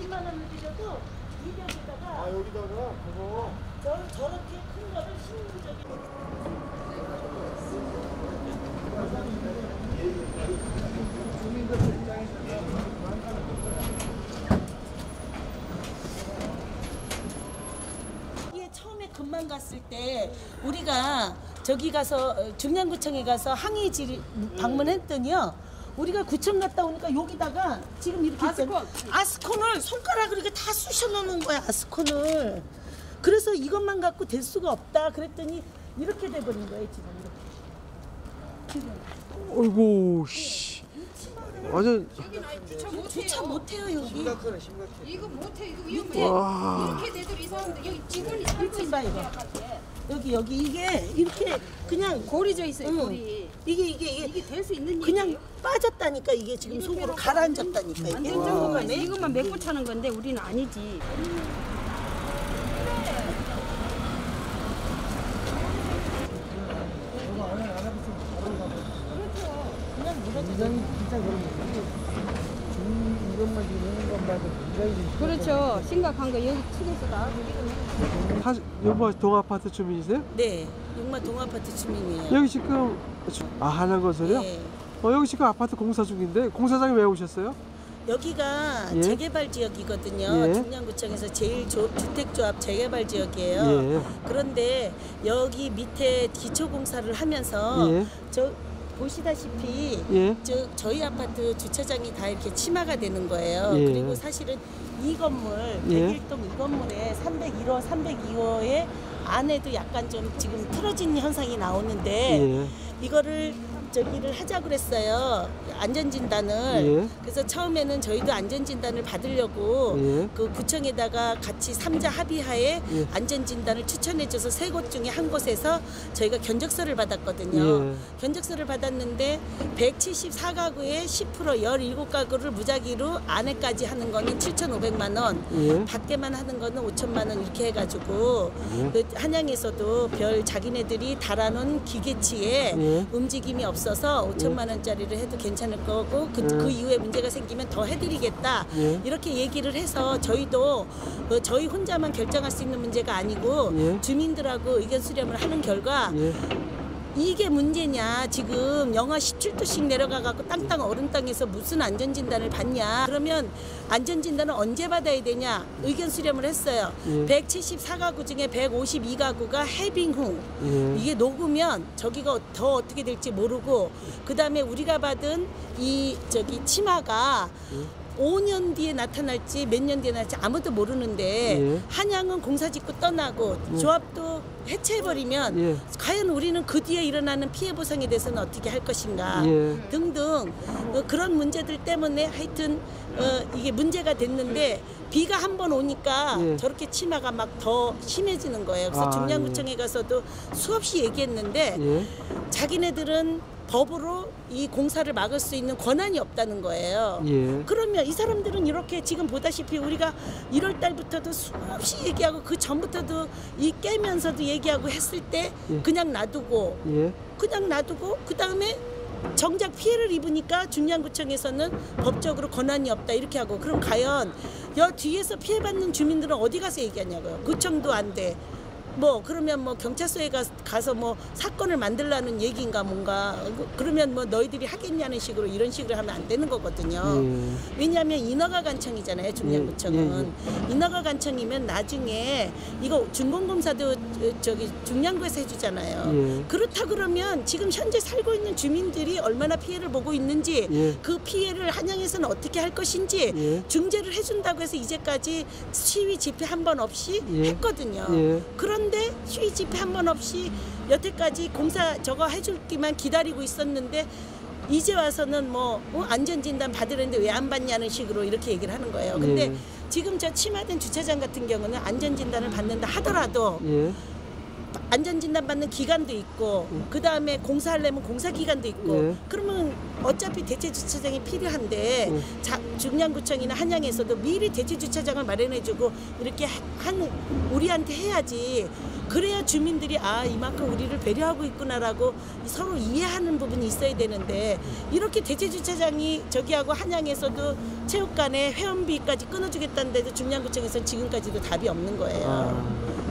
20만 원을 드려도 이 벽에다가 아 여기다가 그거 저렇게 큰 거를 신부적인 이게 처음에 금방 갔을 때 우리가 저기 가서 중량구청에 가서 항의 질 방문했더니요. 우리가 구청 갔다 오니까 여기다가 지금 이렇게 아스콘을 손가락으로 이렇게 다 쑤셔 넣는 거야. 아스콘을. 그래서 이것만 갖고 될 수가 없다 그랬더니 이렇게 돼버린 거예요. 지금 이렇게. 어이구 씨 완전 주차 못해요 여기. 이거 못해 이거 위험해. 이렇게 돼도 이 사람들 여기 직원이 일찍 봐 이거. 여기 이게 이렇게 그냥 골이 져 있어요. 골이. 이게 될 수 있는 그냥 빠졌다니까. 이게 지금 속으로 가라앉았다니까. 이게 이것만 메고 차는 건데 우리는 아니지. 이장이 진짜 그런 거지. 이것만 지금 하는 것만도 굉장히 그렇죠. 심각한 거 여기 측에서다. 여보 동아파트 주민이세요? 네, 용마 동아파트 주민이에요. 여기 지금 한양건설이요? 네. 여기 지금 아파트 공사 중인데 공사장에 왜 오셨어요? 여기가 예. 재개발 지역이거든요. 예. 중량구청에서 제일 주택조합 재개발 지역이에요. 예. 그런데 여기 밑에 기초공사를 하면서 예. 저 보시다시피 예. 저희 아파트 주차장이 다 이렇게 치마가 되는 거예요. 예. 그리고 사실은 이 건물 예. 101동 이 건물에 301호, 302호에 안에도 약간 좀 지금 틀어진 현상이 나오는데 예. 이거를 저기를 하자 그랬어요. 안전진단을. 예. 그래서 처음에는 저희도 안전진단을 받으려고 예. 그 구청에다가 같이 3자 합의하에 예. 안전진단을 추천해줘서 3곳 중에 한 곳에서 저희가 견적서를 받았거든요. 예. 견적서를 받았는데 174가구에 10% 17가구를 무작위로 안에까지 하는 거는 7,500만 원, 예. 밖에만 하는 거는 5천만 원 이렇게 해가지고 예. 그 한양에서도 별 자기네들이 달아놓은 기계치에 예. 움직임이 없어서 5천만 원짜리를 해도 괜찮을 거고 그 이후에 문제가 생기면 더 해드리겠다 예. 이렇게 얘기를 해서 저희도 저희 혼자만 결정할 수 있는 문제가 아니고 예. 주민들하고 의견 수렴을 하는 결과 예. 이게 문제냐 지금 영하 17도씩 내려가갖고 땅 얼음 땅에서 무슨 안전진단을 받냐 그러면 안전진단을 언제 받아야 되냐 의견 수렴을 했어요. 예. 174가구 중에 152가구가 해빙 후 예. 이게 녹으면 저기가 더 어떻게 될지 모르고 그 다음에 우리가 받은 이 치마가 5년 뒤에 나타날지 몇 년 뒤에 나타날지 아무도 모르는데 예. 한양은 공사 짓고 떠나고 조합도 해체해버리면 예. 과연 우리는 그 뒤에 일어나는 피해 보상에 대해서는 어떻게 할 것인가 예. 등등 그런 문제들 때문에 하여튼 이게 문제가 됐는데 비가 한 번 오니까 예. 저렇게 치마가 막 더 심해지는 거예요. 그래서 중량구청에 가서도 수없이 얘기했는데 예. 자기네들은 법으로 이 공사를 막을 수 있는 권한이 없다는 거예요. 예. 그러면 이 사람들은 이렇게 지금 보다시피 우리가 1월 달부터도 수없이 얘기하고 그 전부터도 이 깨면서도 얘기하고 했을 때 예. 그냥 놔두고 예. 그 다음에 정작 피해를 입으니까 중량구청에서는 법적으로 권한이 없다 이렇게 하고 그럼 과연 여 뒤에서 피해받는 주민들은 어디 가서 얘기하냐고요. 구청도 안 돼. 뭐 그러면 뭐 경찰서에 가서 뭐 사건을 만들라는 얘기인가 뭔가 그러면 뭐 너희들이 하겠냐는 식으로 이런 식으로 하면 안 되는 거거든요. 예. 왜냐하면 인허가 관청이잖아요. 중량구청은 인허가 관청이면 나중에 이거 준공검사도 저기 중량구에서 해주잖아요. 예. 그렇다 그러면 지금 현재 살고 있는 주민들이 얼마나 피해를 보고 있는지 예. 그 피해를 한양에서는 어떻게 할 것인지 예. 중재를 해준다고 해서 이제까지 시위 집회 한 번 없이 예. 했거든요. 예. 그런데 시위 집회 한 번 없이 여태까지 공사 저거 해줄기만 기다리고 있었는데 이제 와서는 뭐 안전진단 받으려는데 왜 안 받냐는 식으로 이렇게 얘기를 하는 거예요. 근데 예. 지금 저 치마된 주차장 같은 경우는 안전진단을 받는다 하더라도 예. 안전진단 받는 기간도 있고 그 다음에 공사하려면 공사 기간도 있고 예. 그러면 어차피 대체 주차장이 필요한데 중량구청이나 한양에서도 미리 대체 주차장을 마련해주고 이렇게 우리한테 해야지. 그래야 주민들이 아 이만큼 우리를 배려하고 있구나라고 서로 이해하는 부분이 있어야 되는데 이렇게 대체 주차장이 저기하고 한양에서도 체육관에 회원비까지 끊어주겠다는데도 중량구청에서는 지금까지도 답이 없는 거예요. 아.